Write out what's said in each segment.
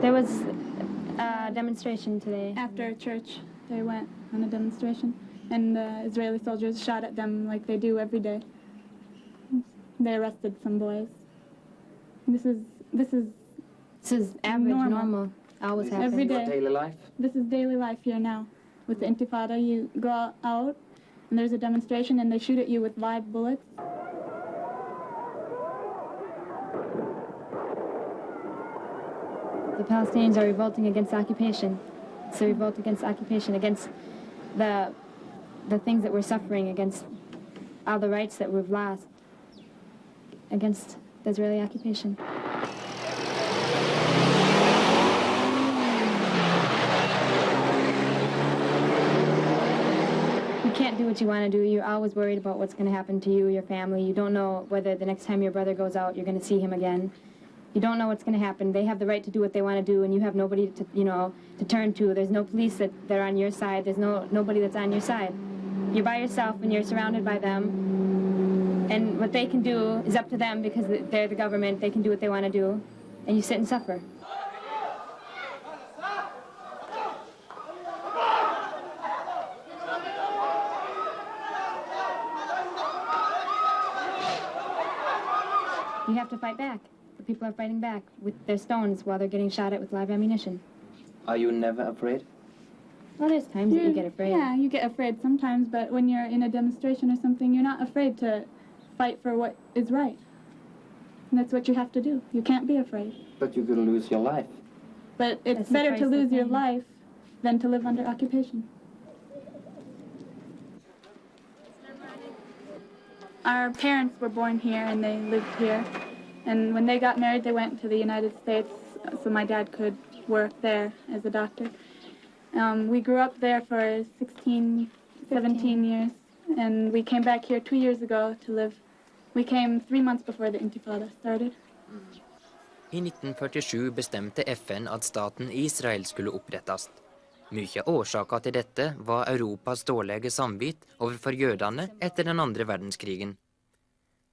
There was a demonstration today. After church, they went on a demonstration, and Israeli soldiers shot at them like they do every day. They arrested some boys. This is average, normal. Always happens. Every day. Daily life? This is daily life here now. With the Intifada, you go out, and there's a demonstration, and they shoot at you with live bullets. The Palestinians are revolting against occupation. It's a revolt against occupation, against the things that we're suffering, against all the rights that we've lost, against the Israeli occupation. You can't do what you want to do. You're always worried about what's going to happen to you, your family. You don't know whether the next time your brother goes out, you're going to see him again. You don't know what's going to happen. They have the right to do what they want to do, and you have nobody to, to turn to. There's no police they're on your side. There's nobody that's on your side. You're by yourself, and you're surrounded by them. And what they can do is up to them because they're the government. They can do what they want to do, and you sit and suffer. You have to fight back. The people are fighting back with their stones while they're getting shot at with live ammunition. Are you never afraid? Well, there's times that you get afraid. Yeah, you get afraid sometimes, but when you're in a demonstration or something, you're not afraid to fight for what is right. And that's what you have to do. You can't be afraid. But you could lose your life. But it's better to lose your life than to live under occupation. Our parents were born here and they lived here. And when they got married, they went to the United States so my dad could work there as a doctor. We grew up there for 16, 17 years, and we came back here 2 years ago to live. We came 3 months before the Intifada started. I 1947 bestemte FN at staten Israel skulle opprettes. Mye av årsaken til dette var Europas dårlige samvitt overfor jødene etter den andre verdenskrigen.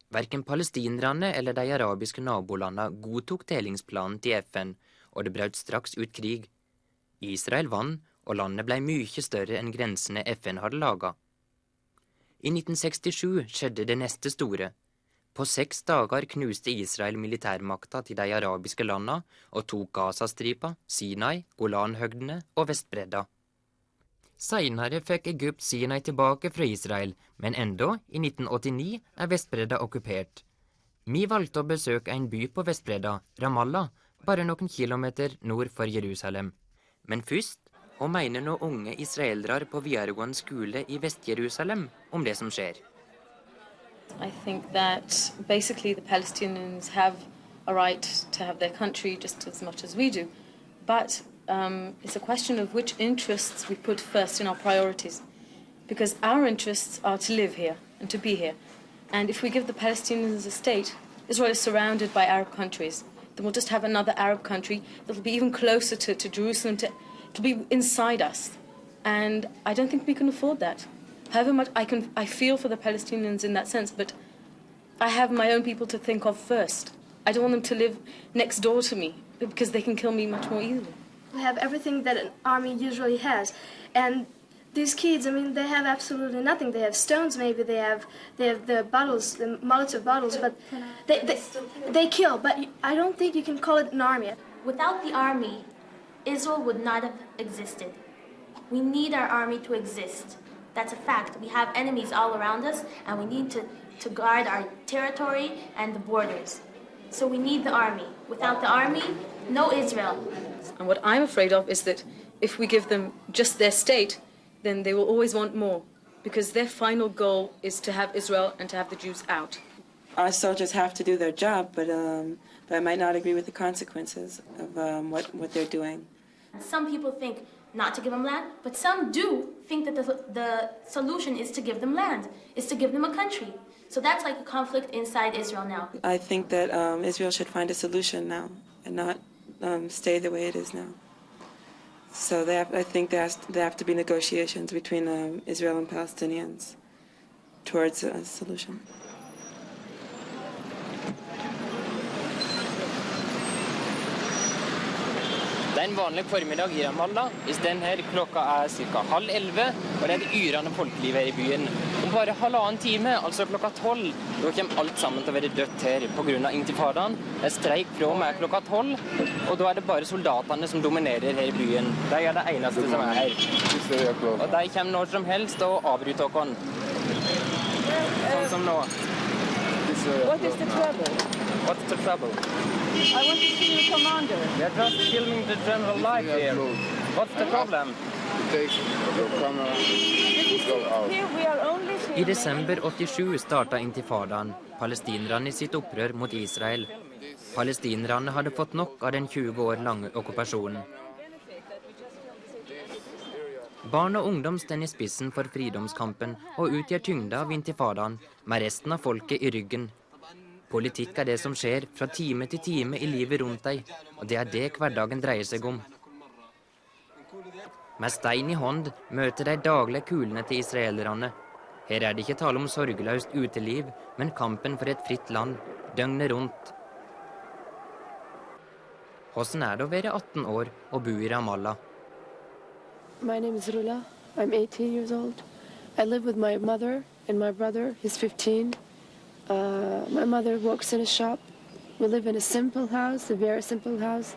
Hverken palestinerne eller de arabiske nabolandene godtok delingsplanen til FN, og det brøt straks ut krig. Israel vant, og landet ble mye større enn grensene FN hadde laget. I 1967 skjedde det neste store. På 6 dager knuste Israel militærmakta til de arabiske landene og tok Gazastripa, Sinai, Golanhøgdene og Vestbredda. Senere fikk Egypt Sinai tilbake fra Israel, men enda, i 1989, er Vestbredda okkupert. Vi valgte å besøke en by på Vestbredda, Ramallah, bare noen kilometer nord for Jerusalem. Men først, hva mener noen unge israelere på videregående skole i Vest-Jerusalem om det som skjer? I think that basically the Palestinians have a right to have their country just as much as we do. But it's a question of which interests we put first in our priorities. Because our interests are to live here and to be here. And if we give the Palestinians a state, Israel is surrounded by Arab countries. Then we'll just have another Arab country that'll be even closer to Jerusalem, to be inside us. And I don't think we can afford that. However much I feel for the Palestinians in that sense, but I have my own people to think of first. I don't want them to live next door to me because they can kill me much more easily. We have everything that an army usually has, and these kids, I mean, they have absolutely nothing. They have stones, maybe they have the bottles, the Molotov bottles, but they kill. But I don't think you can call it an army. Without the army, Israel would not have existed. We need our army to exist. That's a fact. We have enemies all around us, and we need to guard our territory and the borders. So we need the army. Without the army, no Israel. And what I'm afraid of is that if we give them just their state, then they will always want more, because their final goal is to have Israel and to have the Jews out. Our soldiers have to do their job, but I might not agree with the consequences of what they're doing. Some people think not to give them land, but some do think that the solution is to give them land, is to give them a country. So that's like a conflict inside Israel now. I think that Israel should find a solution now and not stay the way it is now. So I think there have to be negotiations between Israel and Palestinians towards a solution. En vanlig formiddag i Ramallah, hvis den her klokka ca. 10:30, og det et yrende folkeliv her i byen. Om bare halvannen time, altså klokka 12, da kommer alt sammen til å være dødt her på grunn av intifadaen. Det streik fra og med klokka 12, og da det bare soldatene som dominerer her i byen. De det eneste som her. Og de kommer når som helst og avbryter oss. Sånn som nå. What is the trouble? What's the trouble? I want to see your commander. We are just filming the general life here. What's the problem? Here we are only I filming. desember 87 starta intifadaen, palestinerne i sitt opprør mot Israel. Palestinerne hadde fått nok av den 20 år lange okkupasjonen. Barn og ungdom står i spissen for fridomskampen og utgjør tyngda av intifadaen, med resten av folket i ryggen. Politikk det som skjer fra time til time i livet rundt deg, og det det hverdagen dreier seg om. Med stein i hånd møter de daglige kulene til israelerne. Her det ikke tale om sorgløst uteliv, men kampen for et fritt land, døgnet rundt. Hvordan det å være 18 år og bo i Ramallah? My name is Rula. I'm 18 years old. I live with my mother and my brother. He's 15. My mother works in a shop. We live in a simple house, a very simple house,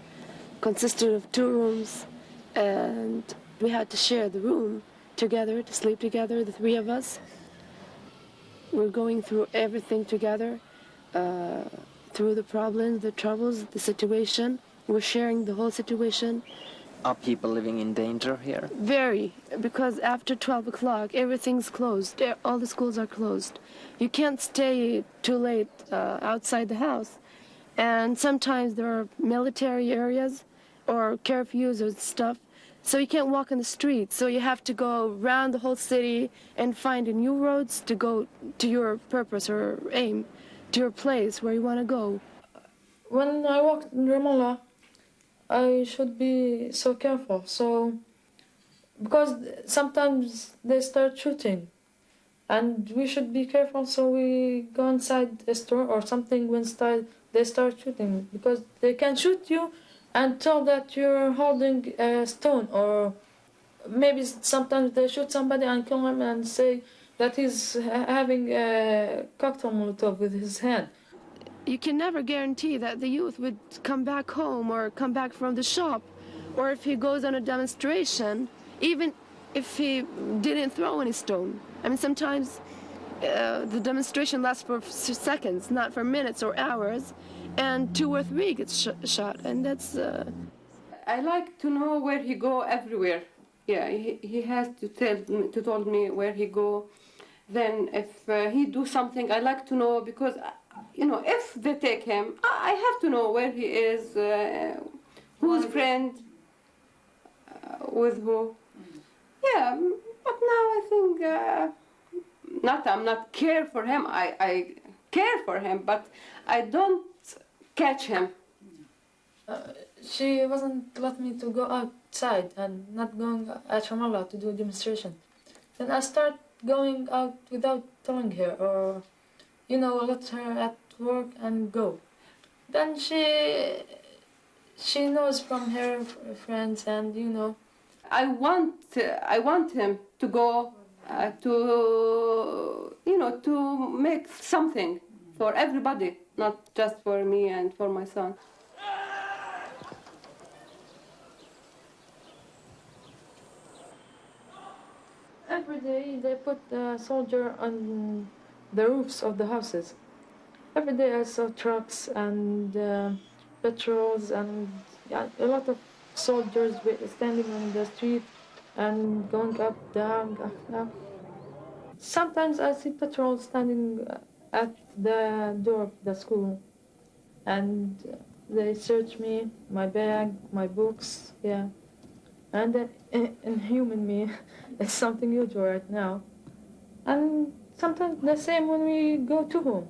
consisted of 2 rooms, and we had to share the room together, to sleep together, the 3 of us. We're going through everything together, through the problems, the troubles, the situation. We're sharing the whole situation. Are people living in danger here? Very, because after 12 o'clock, everything's closed. All the schools are closed. You can't stay too late outside the house. And sometimes there are military areas or curfews or stuff, so you can't walk on the streets. So you have to go around the whole city and find new roads to go to your purpose or aim, to your place where you want to go. When I walk in Ramallah, I should be so careful. So, because sometimes they start shooting, and we should be careful. So we go inside a store or something when they start shooting, because they can shoot you and tell that you're holding a stone, or maybe sometimes they shoot somebody and kill him and say that he's having a cocktail Molotov with his hand. You can never guarantee that the youth would come back home or come back from the shop, or if he goes on a demonstration, even if he didn't throw any stone. I mean, sometimes the demonstration lasts for seconds, not for minutes or hours, and 2 or 3 get shot, and that's... I like to know where he go everywhere. Yeah, he has to tell me where he go. Then if he do something, I like to know, because you know, if they take him, I have to know where he is, who's friend, with who. Yeah, but now I think I'm not care for him. I care for him, but I don't catch him. She wasn't let me to go outside and not going at Ramallah to do a demonstration. Then I start going out without telling her, or you know, let her at work and go. Then she knows from her friends, and you know. I want him to go to make something for everybody, not just for me and for my son. Every day they put a soldier on the roofs of the houses. Every day I saw trucks and patrols and a lot of soldiers standing on the street and going up, down, up, down. Sometimes I see patrols standing at the door of the school, and they search me, my bag, my books, yeah. And then inhuman me is something usual right now. And sometimes the same when we go to home.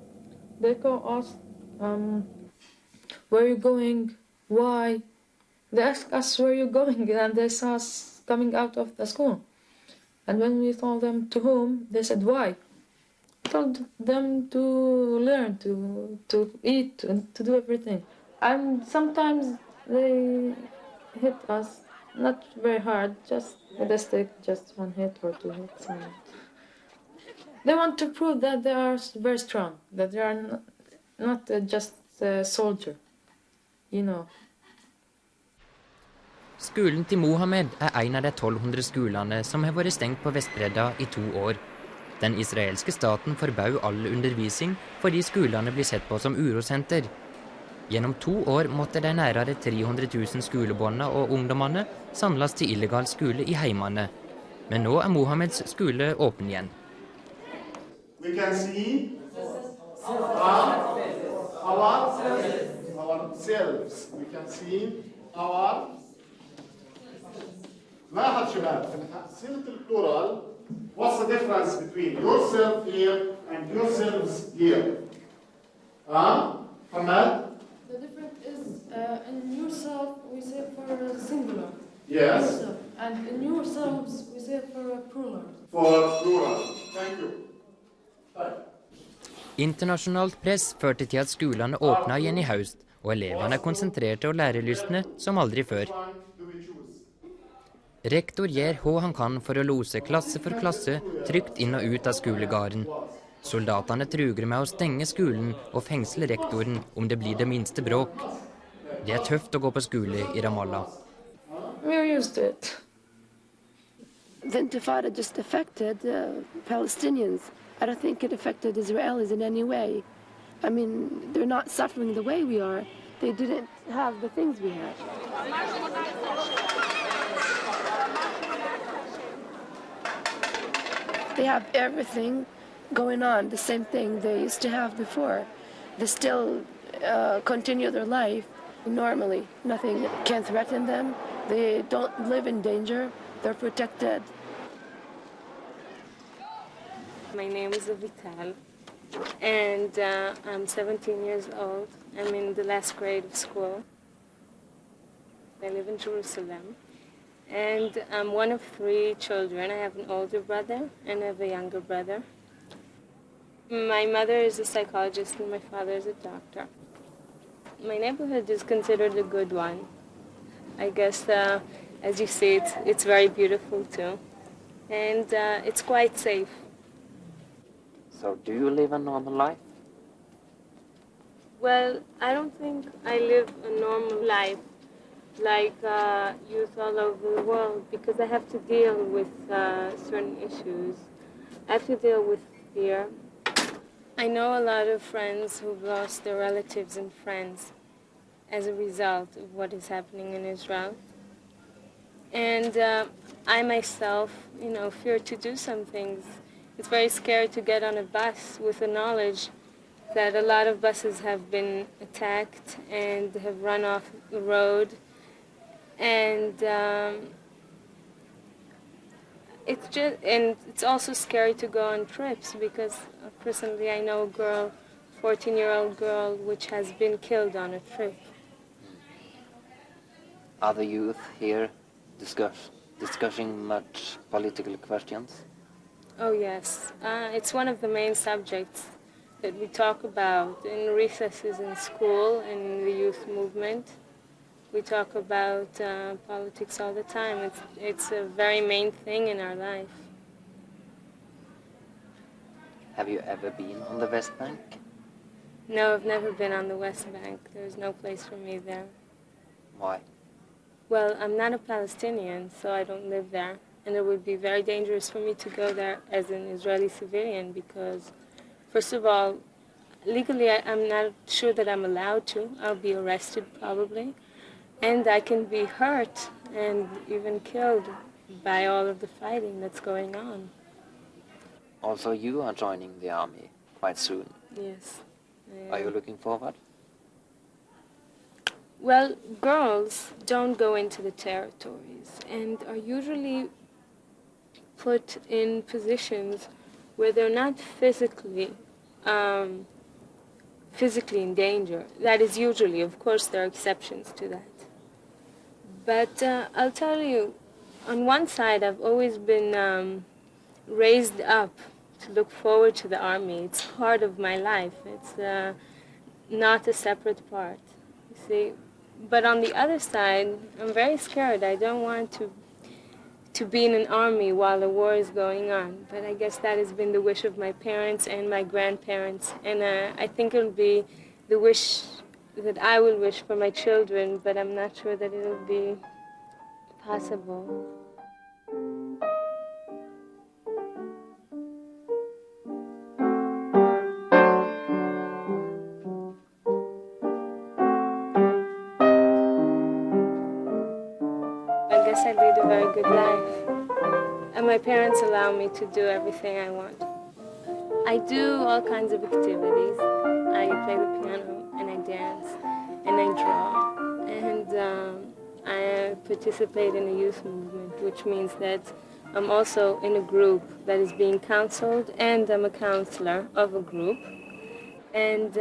They call us, where are you going, why? They ask us where you're going, and they saw us coming out of the school. And when we told them to whom, they said why. We told them to learn, to eat, and to do everything. And sometimes they hit us, not very hard, just with a stick, just one hit or two hits. And they want to prove that they are very strong, that they are not just a soldier, you know. Skolen til Mohammed en av de 1200 skolene som har vært stengt på Vestbredda i 2 år. Den israelske staten forbød all undervisning fordi skolene blir sett på som urosenter. Gjennom 2 år måtte de nærmere 300 000 skolebarna og ungdommene samles til illegal skole i heimene. Men nå Mohammeds skole åpen igjen. We can see ourselves. We can see our لاحظ شباب في صيغة البلورال what's the difference between yourself here and yourselves here? محمد? The difference is in yourself we say for singular. Yes. Yourself. And in yourselves we say for plural. For plural. Thank you. Internasjonalt press førte til at skolene åpna igjen i høst, og elevene konsentrerte og lærelystne som aldri før. Rektor gjør hva han kan for å lose klasse for klasse trygt inn og ut av skolegarden. Soldatene truger med å stenge skolen og fengsle rektoren om det blir det minste bråk. Det er tøft å gå på skole i Ramallah. We're used to it. The Intifada just affected Palestinians. I don't think it affected Israelis in any way. I mean, they're not suffering the way we are. They didn't have the things we have. They have everything going on, the same thing they used to have before. They still continue their life normally. Nothing can threaten them. They don't live in danger. They're protected. My name is Vital, and I'm 17 years old. I'm in the last grade of school. I live in Jerusalem. And I'm one of 3 children. I have an older brother and I have a younger brother. My mother is a psychologist and my father is a doctor. My neighborhood is considered a good one. I guess, as you see, it's very beautiful too. And it's quite safe. So do you live a normal life? Well, I don't think I live a normal life like youth all over the world, because I have to deal with certain issues. I have to deal with fear. I know a lot of friends who've lost their relatives and friends as a result of what is happening in Israel. And I myself, fear to do some things. It's very scary to get on a bus with the knowledge that a lot of buses have been attacked and have run off the road. And it's also scary to go on trips, because personally I know a girl, 14-year-old girl, which has been killed on a trip. Are the youth here discussing much political questions? Oh yes, it's one of the main subjects that we talk about in recesses in school and in the youth movement. We talk about politics all the time. It's a very main thing in our life. Have you ever been on the West Bank? No, I've never been on the West Bank. There's no place for me there. Why? Well, I'm not a Palestinian, so I don't live there. And it would be very dangerous for me to go there as an Israeli civilian because, first of all, legally I'm not sure that I'm allowed to. I'll be arrested probably. And I can be hurt and even killed by all of the fighting that's going on. Also, you are joining the army quite soon. Yes. Are you looking forward? Well, girls don't go into the territories and are usually put in positions where they're not physically in danger. That is usually, of course, there are exceptions to that. But I'll tell you, on one side, I've always been raised up to look forward to the army. It's part of my life. It's not a separate part. You see, But on the other side, I'm very scared. I don't want to be in an army while a war is going on. But I guess that has been the wish of my parents and my grandparents. And I think it'll be the wish that I will wish for my children, but I'm not sure that it'll be possible. I guess I lead a very good life, and my parents allow me to do everything I want. I do all kinds of activities. I play the piano, and I dance, and I draw, and I participate in a youth movement, which means that I'm also in a group that is being counseled, and I'm a counselor of a group. And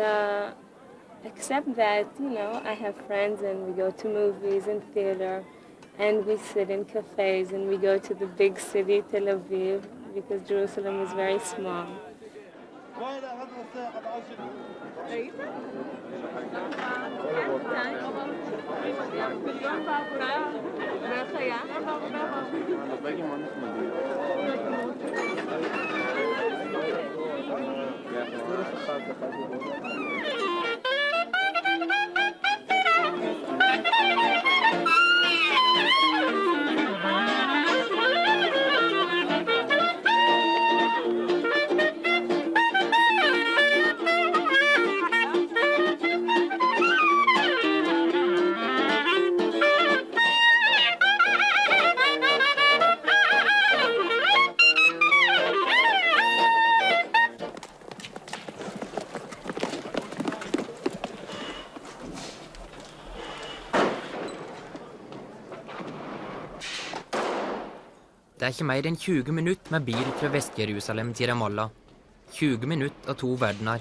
except that, you know, I have friends, and we go to movies and theater, and we sit in cafes, and we go to the big city, Tel Aviv, because Jerusalem is very small. Det er ikke mer enn 20 minutter med bil fra Vest-Jerusalem til Ramallah. 20 minutter og 2 verdener.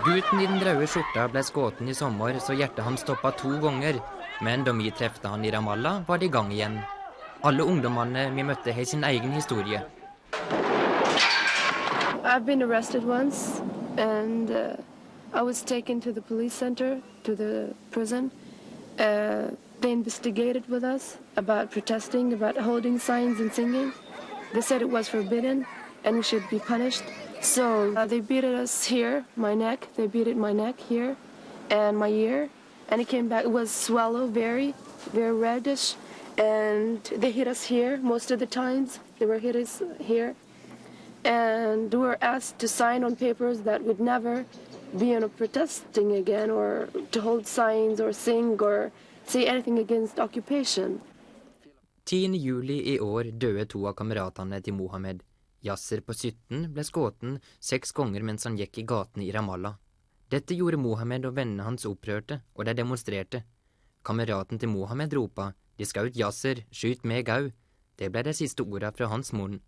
Gutten i den røde skjorta ble skutt i sommer, så hjertet han stoppet 2 ganger. Men da vi trefte han i Ramallah, var det i gang igjen. Alle ungdommene vi møtte har sin egen historie. I've been arrested once, and I was taken to the police center, to the prison. They investigated with us about protesting, about holding signs and singing. They said it was forbidden and we should be punished. So they beat us here, my neck. They beat my neck here and my ear. And it came back, it was swallow, very, very reddish. And they hit us here most of the times. They were hit us here. And we were asked to sign on papers that would never be protesting again, or to hold signs or sing or say anything against occupation. 10. juli i år døde 2 av kameratene til Mohammed. Yasser på 17 ble skutt 6 ganger mens han gikk i gatene i Ramallah. Dette gjorde Mohammed og vennene hans opprørte, og de demonstrerte. Kameraten til Mohammed ropa, de skjøt Yasser, skyt meg au. Det ble de siste ordene fra hans munn.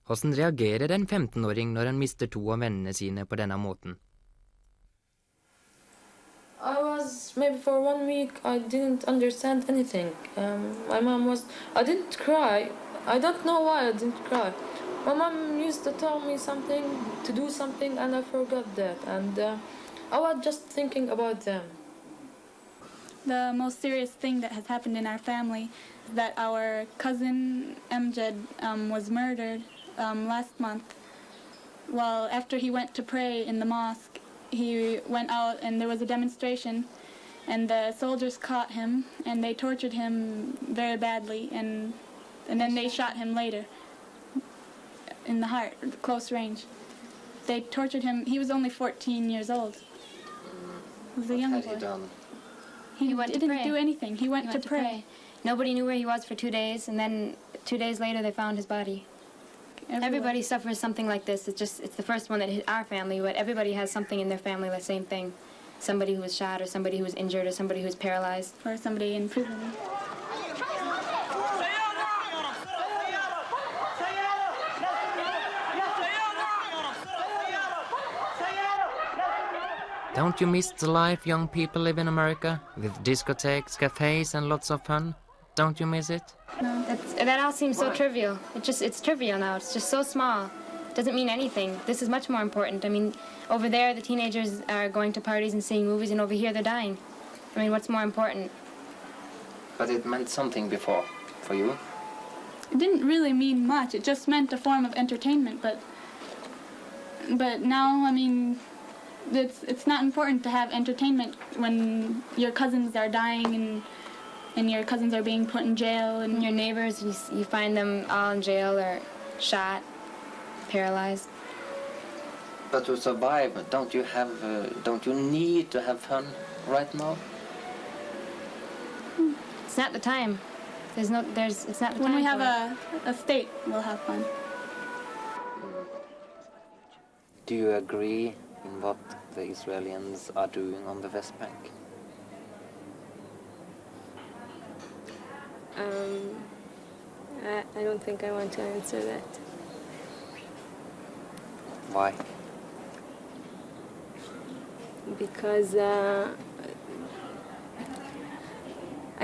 Hvordan reagerer en 15-åring når han mister 2 av vennene sine på denne måten? Maybe for 1 week, I didn't understand anything. My mom I didn't cry. I don't know why I didn't cry. My mom used to tell me something, to do something, and I forgot that. And I was just thinking about them. The most serious thing that has happened in our family is that our cousin Amjad was murdered last month. Well, after he went to pray in the mosque, he went out and there was a demonstration, and the soldiers caught him and they tortured him very badly, and then they shot him later in the heart, close range. They tortured him. He was only 14 years old. He was a young boy. He didn't do anything. He went to pray. Nobody knew where he was for 2 days, and then 2 days later they found his body. Everybody suffers something like this. It's the first one that hit our family, but everybody has something in their family, the same thing. Somebody who was shot, or somebody who was injured, or somebody who was paralyzed. Or somebody in prison. Don't you miss the life young people live in America, with discotheques, cafes and lots of fun? Don't you miss it? No. That all seems so trivial. It's trivial now. It's just so small. It doesn't mean anything. This is much more important. I mean, over there, the teenagers are going to parties and seeing movies, and over here, they're dying. I mean, what's more important? But it meant something before, for you? It didn't really mean much. It just meant a form of entertainment, but now, I mean, it's not important to have entertainment when your cousins are dying and your cousins are being put in jail, and your neighbors, you find them all in jail or shot, paralyzed. But to survive, don't you need to have fun right now? It's not the time. It's not the time. When we have a state, we'll have fun. Do you agree in what the Israelis are doing on the West Bank? I don't think I want to answer that. Why? Because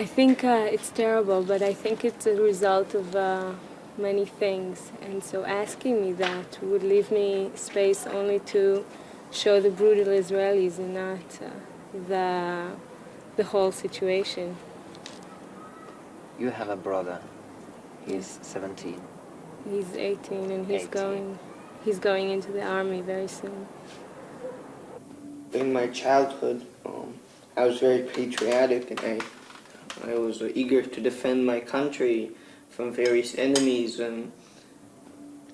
I think it's terrible, but I think it's a result of many things. And so asking me that would leave me space only to show the brutal Israelis and not the whole situation. You have a brother. He's 17. He's 18 and he's 18. going into the army very soon. In my childhood, I was very patriotic, and I was eager to defend my country from various enemies, and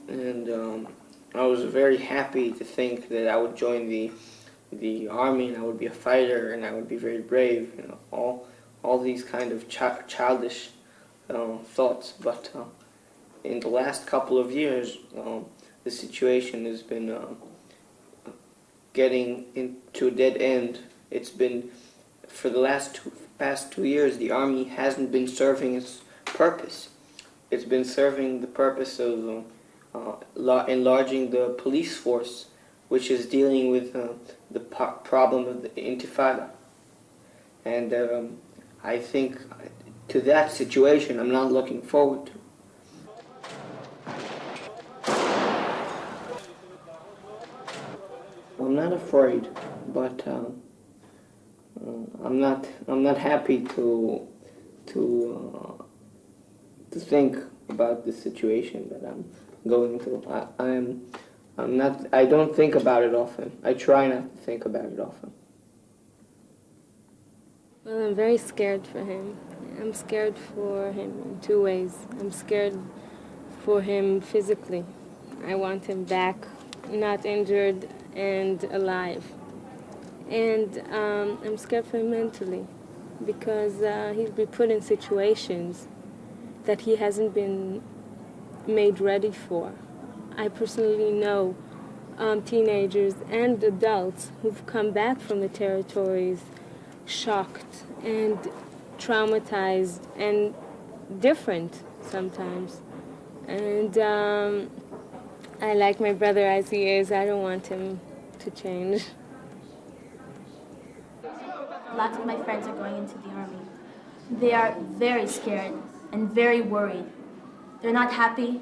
I was very happy to think that I would join the army, and I would be a fighter, and I would be very brave, you know, all these kind of childish thoughts. But in the last couple of years, the situation has been getting into a dead end. It's been, for the past 2 years, the army hasn't been serving its purpose. It's been serving the purpose of enlarging the police force, which is dealing with the problem of the Intifada. And I think to that situation I'm not looking forward to. I'm not afraid, but I'm not happy to think about the situation that I'm going through. I don't think about it often. I try not to think about it often. Well, I'm very scared for him. I'm scared for him in two ways. I'm scared for him physically. I want him back, not injured and alive. And I'm scared for him mentally, because he'll be put in situations that he hasn't been made ready for. I personally know teenagers and adults who've come back from the territories shocked and traumatized and different sometimes. And I like my brother as he is. I don't want him to change. Lots of my friends are going into the army. They are very scared and very worried. They're not happy,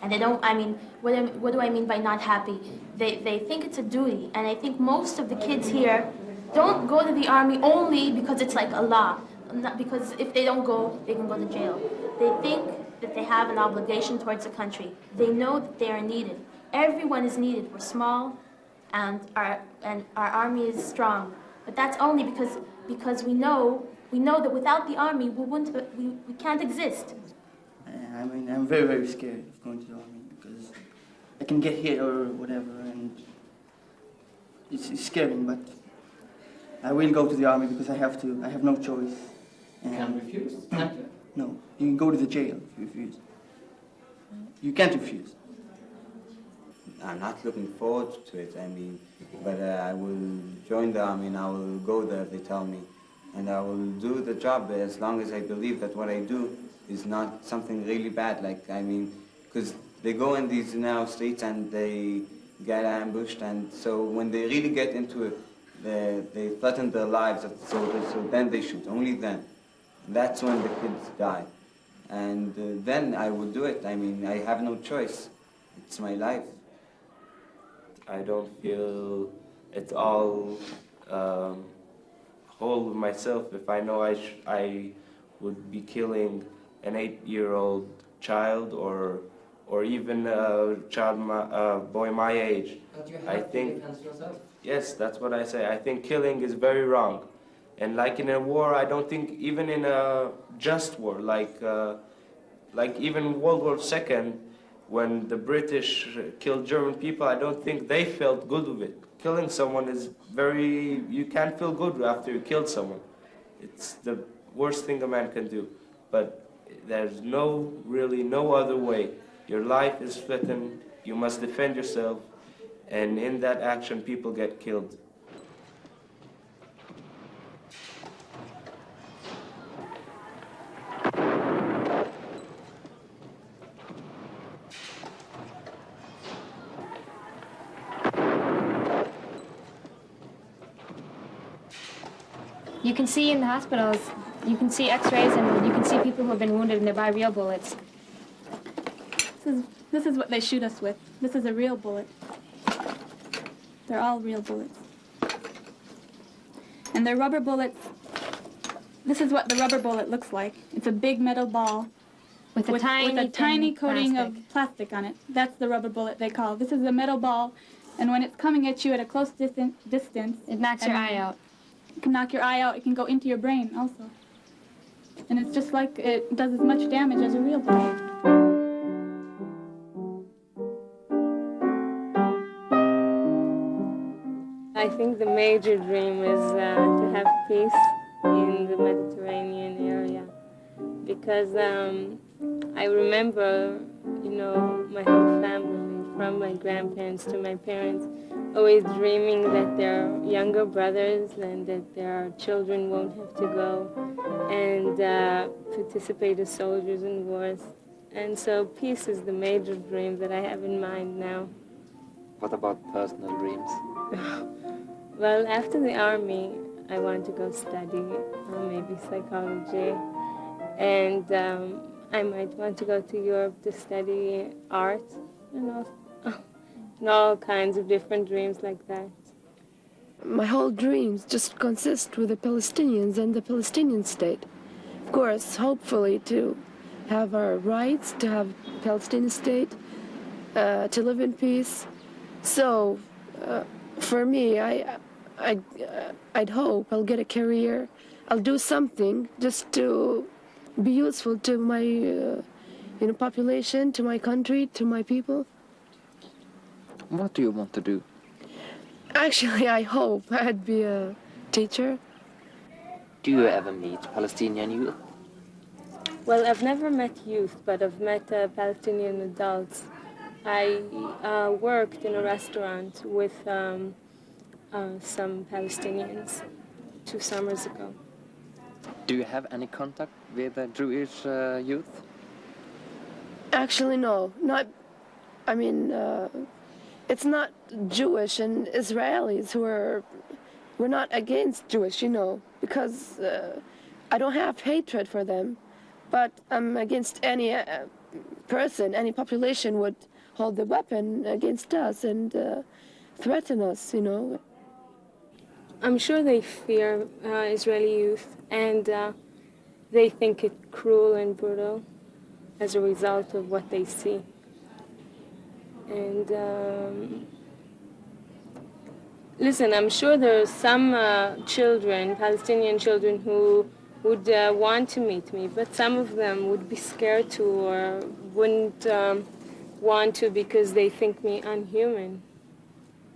and they don't, I mean, what do I mean by not happy? They think it's a duty, and I think most of the kids here don't go to the army only because it's like a law, not because if they don't go, they can go to jail. They think that they have an obligation towards the country. They know that they are needed. Everyone is needed. We're small, and our army is strong. But that's only because we know that without the army we can't exist. I mean, I'm very, very scared of going to the army because I can get hit or whatever, and it's scary. But I will go to the army because I have to. I have no choice. You can't refuse, can't you? No, you can go to the jail if you refuse. You can't refuse. I'm not looking forward to it, I mean, but I will join the army and I will go there if they tell me. And I will do the job as long as I believe that what I do is not something really bad, like, I mean, because they go in these now streets and they get ambushed, and so when they really get into it, they threaten their lives, so then they shoot, only then. That's when the kids die. and then I would do it. I mean, I have no choice. It's my life. I don't feel at all whole with myself if I know I would be killing an 8-year-old child or even a boy my age. But you I have think, to defend yourself. yes, that's what I say. I think killing is very wrong. And like in a war, I don't think even in a just war, like even World War II, when the British killed German people, I don't think they felt good with it. Killing someone is you can't feel good after you killed someone. It's the worst thing a man can do. But there's really no other way. Your life is threatened, you must defend yourself, and in that action people get killed. You can see in the hospitals, you can see x-rays and you can see people who have been wounded and they're by real bullets. This is what they shoot us with. This is a real bullet. They're all real bullets. And they're rubber bullets. This is what the rubber bullet looks like. It's a big metal ball with a tiny coating of plastic on it. That's the rubber bullet they call. This is a metal ball, and when it's coming at you at a close distance, it knocks your eye out. It can knock your eye out. It can go into your brain also. And it's just like it does as much damage as a real bullet. I think the major dream is to have peace in the Mediterranean area, because I remember, my whole family, from my grandparents to my parents, always dreaming that their younger brothers and that their children won't have to go and participate as soldiers in wars. And so peace is the major dream that I have in mind now. What about personal dreams? Well, after the army, I want to go study maybe psychology, and I might want to go to Europe to study art, and all kinds of different dreams like that. My whole dreams just consist with the Palestinians and the Palestinian state. Of course, hopefully to have our rights, to have a Palestinian state, to live in peace. So, for me, I'd hope I'll get a career. I'll do something just to be useful to my population, to my country, to my people. What do you want to do? Actually, I hope I'd be a teacher. Do you ever meet Palestinian youth? Well, I've never met youth, but I've met Palestinian adults. I worked in a restaurant with some Palestinians 2 summers ago. Do you have any contact with the Jewish youth? Actually, no. It's not Jewish and Israelis we're not against Jewish, because I don't have hatred for them, but I'm against any person, any population would hold the weapon against us and threaten us, I'm sure they fear Israeli youth, and they think it cruel and brutal as a result of what they see. And listen, I'm sure there are some children, Palestinian children, who would want to meet me, but some of them would be scared to or wouldn't want to because they think me unhuman.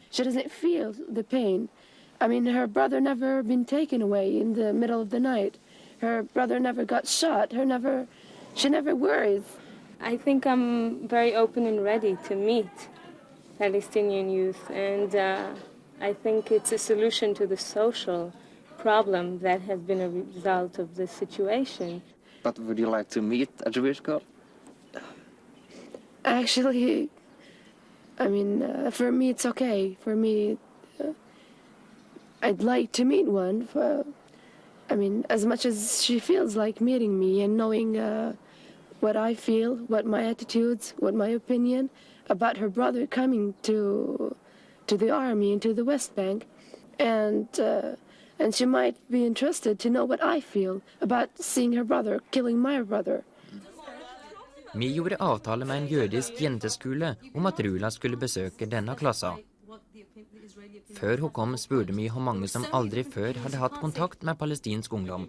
She doesn't feel the pain. Her brother never been taken away in the middle of the night. Her brother never got shot. She never worries. I think I'm very open and ready to meet Palestinian youth, and I think it's a solution to the social problem that has been a result of the situation. But would you like to meet a Jewish girl? Actually, for me it's okay. For me, I'd like to meet one. As much as she feels like meeting me and knowing what I feel, what my attitudes, what my opinion about her brother coming to the army into the West Bank, and she might be interested to know what I feel about seeing her brother killing my brother. Vi gjorde avtale med en jødisk jenteskole om at Rula skulle besøke denne klassen. Før hun kom spurte vi hvor mange som aldri før hadde hatt kontakt med palestinsk ungdom.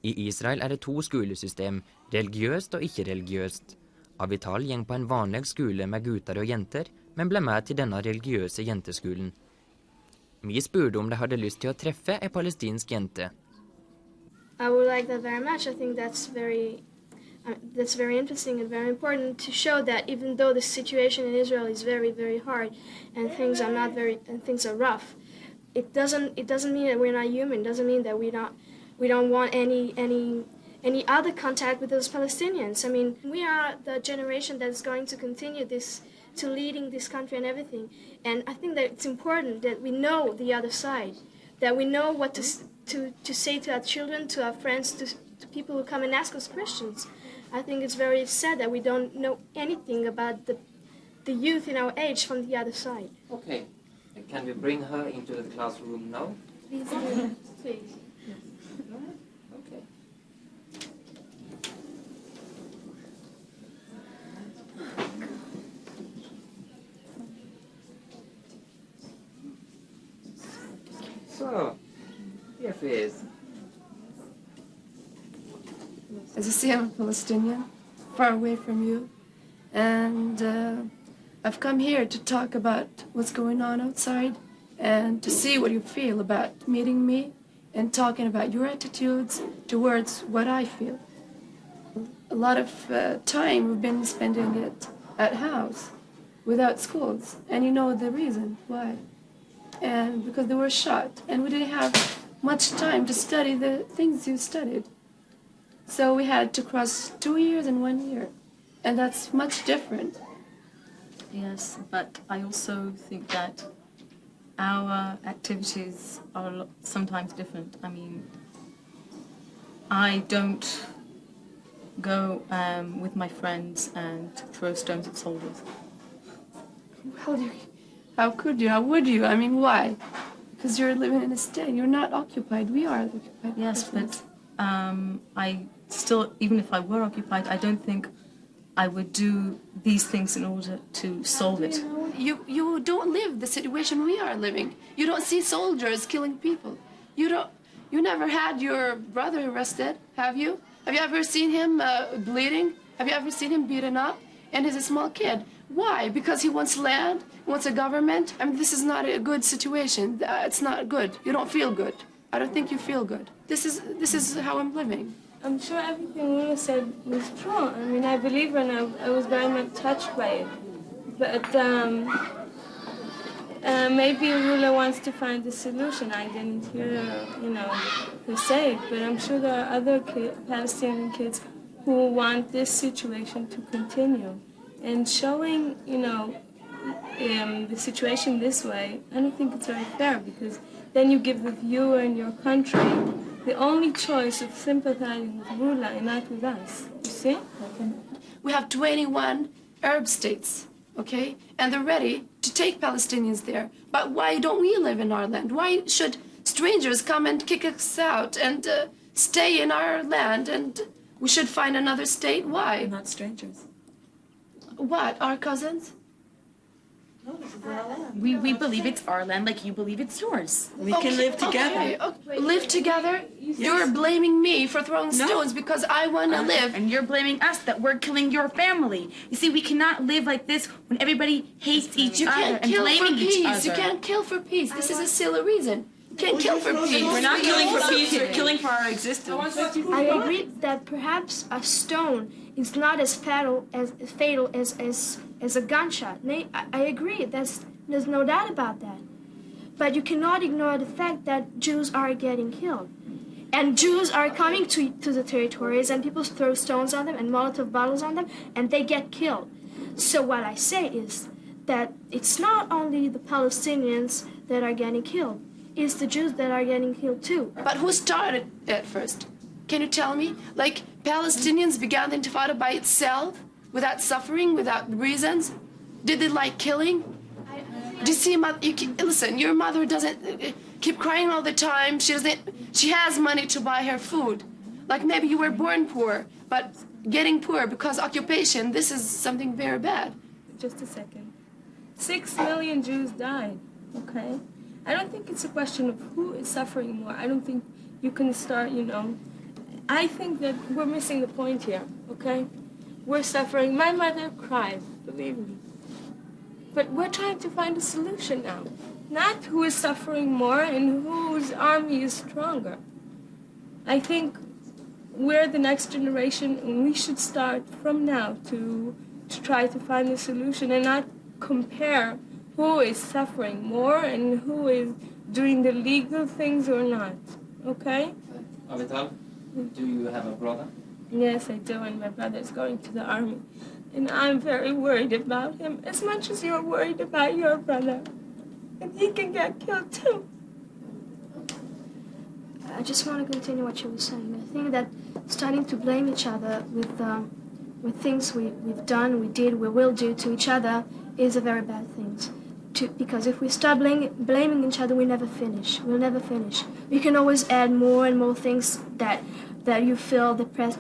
I Israel er det 2 skolesystem, religiøst og ikke-religiøst. Avital gikk på en vanlig skole med gutter og jenter, men ble med til denne religiøse jenteskolen. Vi spurte om de hadde lyst til å treffe en palestinsk jente. I would like that very much. I think that's very interesting and very important to show that even though the situation in Israel is very, very hard and things are rough, it doesn't mean that we're not human. It doesn't mean that we don't want any other contact with those Palestinians. I mean, we are the generation that's going to continue to leading this country and everything. And I think that it's important that we know the other side, that we know what to say to our children, to our friends, to people who come and ask us questions. I think it's very sad that we don't know anything about the youth in our age from the other side. Okay. Can we bring her into the classroom now? Please. Okay. So, here she is. As you see, I'm a Palestinian, far away from you. And I've come here to talk about what's going on outside and to see what you feel about meeting me and talking about your attitudes towards what I feel. A lot of time we've been spending it at house without schools, and you know the reason why. And because they were shot, and we didn't have much time to study the things you studied. So we had to cross 2 years and 1 year, and that's much different. Yes, but I also think that our activities are sometimes different. I mean, I don't go with my friends and throw stones at soldiers. Well, how could you? How would you? I mean, why? Because you're living in a state. You're not occupied. We are occupied. Yes, but I still, even if I were occupied, I don't think I would do these things in order to solve it. You don't live the situation we are living. You don't see soldiers killing people. You never had your brother arrested, have you? Have you ever seen him bleeding? Have you ever seen him beaten up? And he's a small kid. Why? Because he wants land, wants a government. I mean, this is not a good situation. It's not good. You don't feel good. I don't think you feel good. This is how I'm living. I'm sure everything Rula said was true. I mean, I believe her and I was very much touched by it. But maybe Rula wants to find a solution. I didn't hear, her say it, but I'm sure there are other Palestinian kids who want this situation to continue. And showing, the situation this way, I don't think it's very fair, because then you give the viewer in your country the only choice of sympathizing with Rula and not with us. You see? We have 21 Arab states, okay? And they're ready to take Palestinians there. But why don't we live in our land? Why should strangers come and kick us out and stay in our land, and we should find another state? Why? We're not strangers. What? Our cousins? No, this is our land. We believe it's our land like you believe it's yours. We can live together. Okay. Live together? Yes. You're blaming me for throwing stones because I want to live. And you're blaming us that we're killing your family. You see, we cannot live like this when everybody hates each other and blaming each other. You can't kill for peace. This is a silly reason. You can't kill for peace. We're not killing for peace, we're killing for our existence. I agree that perhaps a stone is not as fatal as a gunshot. I agree. There's no doubt about that. But you cannot ignore the fact that Jews are getting killed. And Jews are coming to the territories, and people throw stones on them and Molotov bottles on them, and they get killed. So what I say is that it's not only the Palestinians that are getting killed. It's the Jews that are getting killed too. But who started it first? Can you tell me? Like, Palestinians began the Intifada by itself, without suffering, without reasons? Did they like killing? Do you see, listen, your mother doesn't keep crying all the time. She has money to buy her food. Like, maybe you were born poor, but getting poor because occupation, this is something very bad. Just a second. 6 million Jews died, okay? I don't think it's a question of who is suffering more. I don't think you can start, I think that we're missing the point here, okay? We're suffering. My mother cried, believe me. But we're trying to find a solution now. Not who is suffering more and whose army is stronger. I think we're the next generation and we should start from now to try to find a solution and not compare who is suffering more and who is doing the legal things or not, okay? Avital, do you have a brother? Yes, I do, and my brother is going to the army. And I'm very worried about him, as much as you're worried about your brother. And he can get killed too. I just want to continue what you were saying. I think that starting to blame each other with things we've done, we did, we will do to each other is a very bad thing. Because if we start blaming each other, we'll never finish. We can always add more and more things that you feel depressed,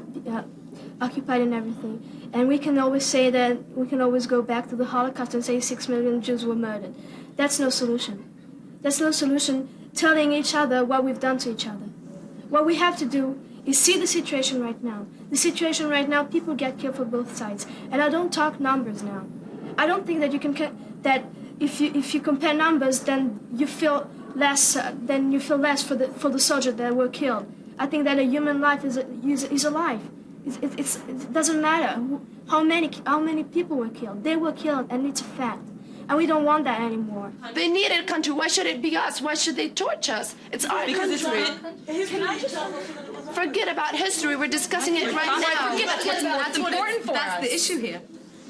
occupied and everything. And we can always say that, we can always go back to the Holocaust and say 6 million Jews were murdered. That's no solution. That's no solution telling each other what we've done to each other. What we have to do is see the situation right now. The situation right now, people get killed for both sides. And I don't talk numbers now. I don't think that you can, that if you compare numbers, then you feel less for the soldiers that were killed. I think that a human life is a life. It doesn't matter how many people were killed. They were killed, and it's a fact. And we don't want that anymore. They need a country. Why should it be us? Why should they torch us? It's our country. Forget about history. We're discussing it right now. That's important for us. That's the issue here.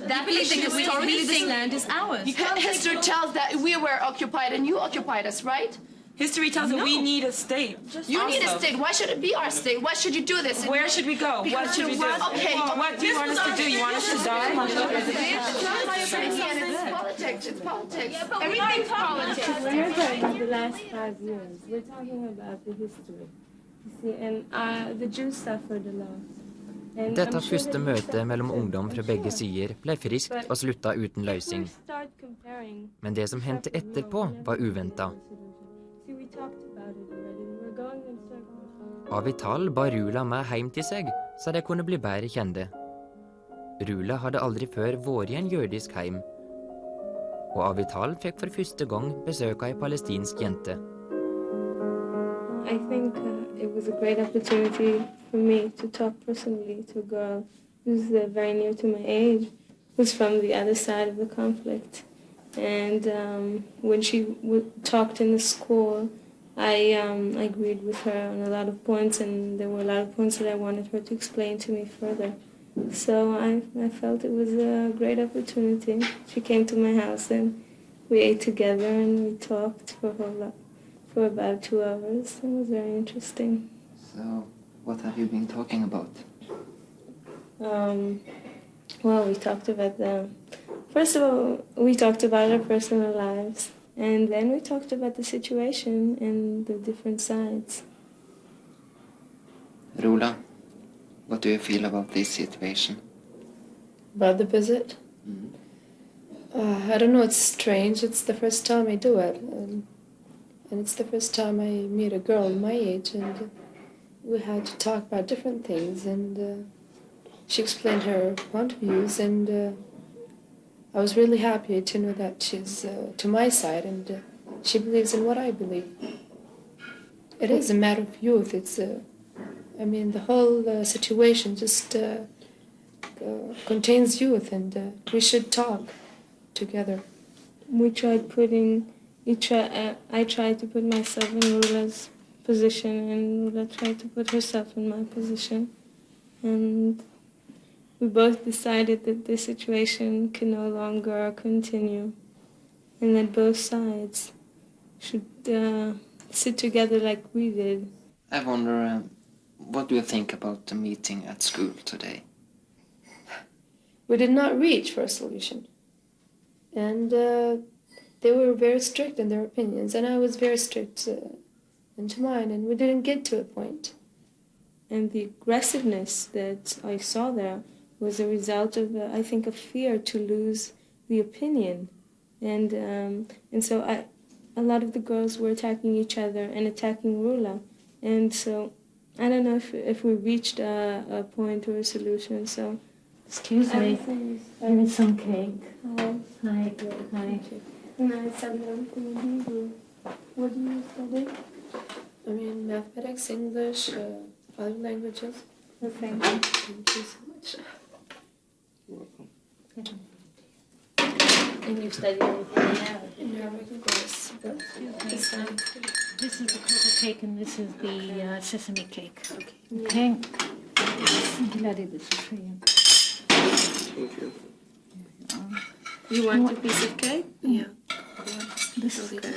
That we think this land is ours. History tells that we were occupied and you occupied us, right? History tells that we need a state. You need a state. Why should it be our state? Why should you do this? Where should we go? What should we do? Okay. What do you want us to do? You want us to die? It's politics. It's politics. Yeah, everything's politics. We're talking about the last 5 years. We're talking about the history. You see, and the Jews suffered a lot. Dette første møtet mellom ungdom fra begge sider ble friskt og slutta uten løsning. Men det som hendte etterpå var uventet. Avital ba Rula med hjem til seg, så de kunne bli bedre kjente. Rula hadde aldri før vært i en jødisk heim. Og Avital fikk for første gang besøk av en palestinsk jente. I think it was a great opportunity for me to talk personally to a girl who's very near to my age, who's from the other side of the conflict. And when she talked in the school, I agreed with her on a lot of points, and there were a lot of points that I wanted her to explain to me further. So I felt it was a great opportunity. She came to my house and we ate together and we talked for about 2 hours. It was very interesting. So, what have you been talking about? Well, we talked about first of all, we talked about our personal lives. And then we talked about the situation and the different sides. Rula, what do you feel about this situation? About the visit? I don't know, it's strange. It's the first time I do it. And it's the first time I meet a girl my age. And we had to talk about different things. And she explained her point of views. And I was really happy to know that she's to my side and she believes in what I believe. It is a matter of youth. It's, the whole situation just contains youth, and we should talk together. We tried I tried to put myself in Rula's position, and Rula tried to put herself in my position. And we both decided that the situation can no longer continue and that both sides should sit together like we did. I wonder, What do you think about the meeting at school today? We did not reach for a solution. And they were very strict in their opinions, and I was very strict into mine, and we didn't get to a point. And the aggressiveness that I saw there was a result of, I think, a fear to lose the opinion. And so a lot of the girls were attacking each other and attacking Rula. And so I don't know if we reached a point or a solution. So excuse me, there is some cake. Oh. Hi. Hi. And I studied everything in Hebrew. What do you study? I mean, mathematics, English, other languages. Okay. Thank you so much. You're welcome. And you study anything In Arabic, of course. This is the cocoa cake and this is the sesame cake. Okay. Gladly, this is for you. Thank you. You want a piece of cake? Yeah. This is Okay.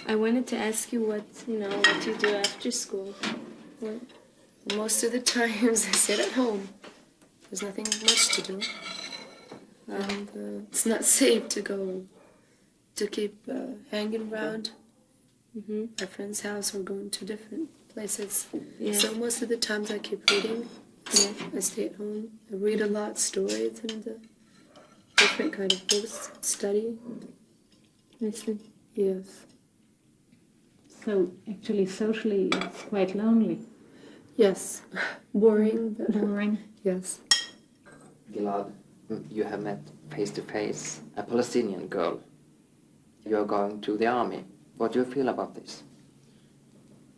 I wanted to ask you what you do after school. What? Most of the times I sit at home. There's nothing much to do. And it's not safe to keep hanging around my friend's house or going to different places. Yeah. So most of the times I keep reading. Yeah. I stay at home. I read a lot, stories and different kind of books, study. I see. Yes. So actually, socially, it's quite lonely. Yes. Boring. But boring. Yes. Gilad, you have met face to face a Palestinian girl. You are going to the army. What do you feel about this?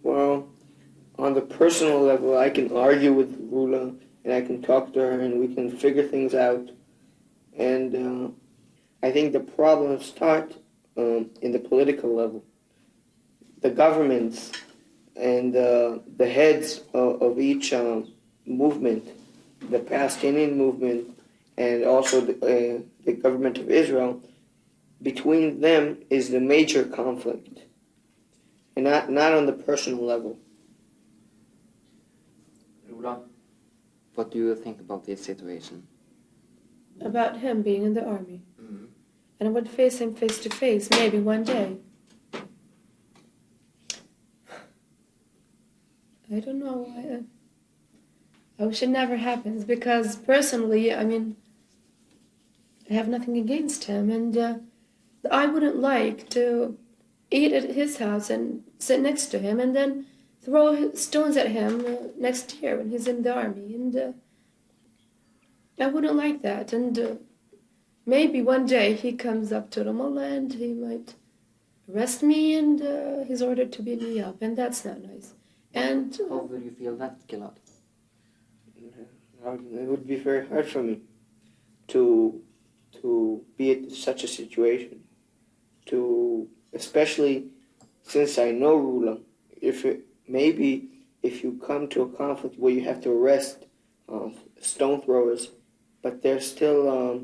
Well, on the personal level, I can argue with Rula, and I can talk to her, and we can figure things out. And I think the problems start in the political level. The governments and the heads of each movement, the Palestinian movement, and also the government of Israel, between them is the major conflict, and not on the personal level. Rula, what do you think about this situation? About him being in the army. And I would face him face to face, maybe one day. I don't know. I wish it never happens because personally, I mean, I have nothing against him, and I wouldn't like to eat at his house and sit next to him and then throw stones at him next year when he's in the army, and I wouldn't like that. And maybe one day he comes up to Ramallah and he might arrest me, and he's ordered to beat me up, and that's not nice. And how will you feel that, Gilad? It would be very hard for me to be in such a situation. Especially since I know Rula, if you come to a conflict where you have to arrest stone throwers, but there's still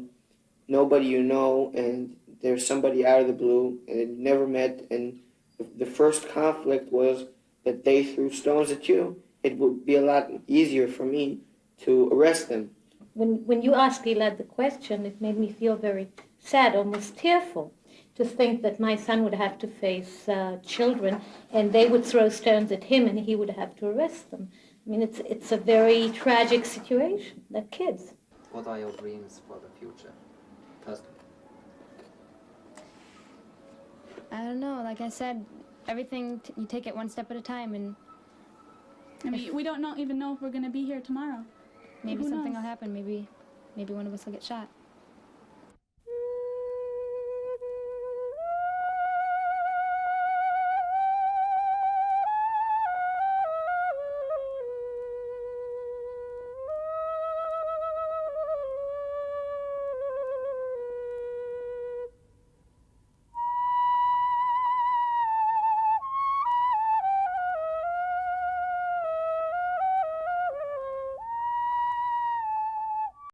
nobody you know, and there's somebody out of the blue, and you never met, and the first conflict was that they threw stones at you, it would be a lot easier for me to arrest them. When you asked Gilad the question, it made me feel very sad, almost tearful, to think that my son would have to face children, and they would throw stones at him, and he would have to arrest them. I mean, it's a very tragic situation. They're kids. What are your dreams for the future? First. I don't know. Like I said, everything you take it one step at a time, and I mean, we don't even know if we're going to be here tomorrow. Maybe Who something knows? will happen. Maybe one of us will get shot.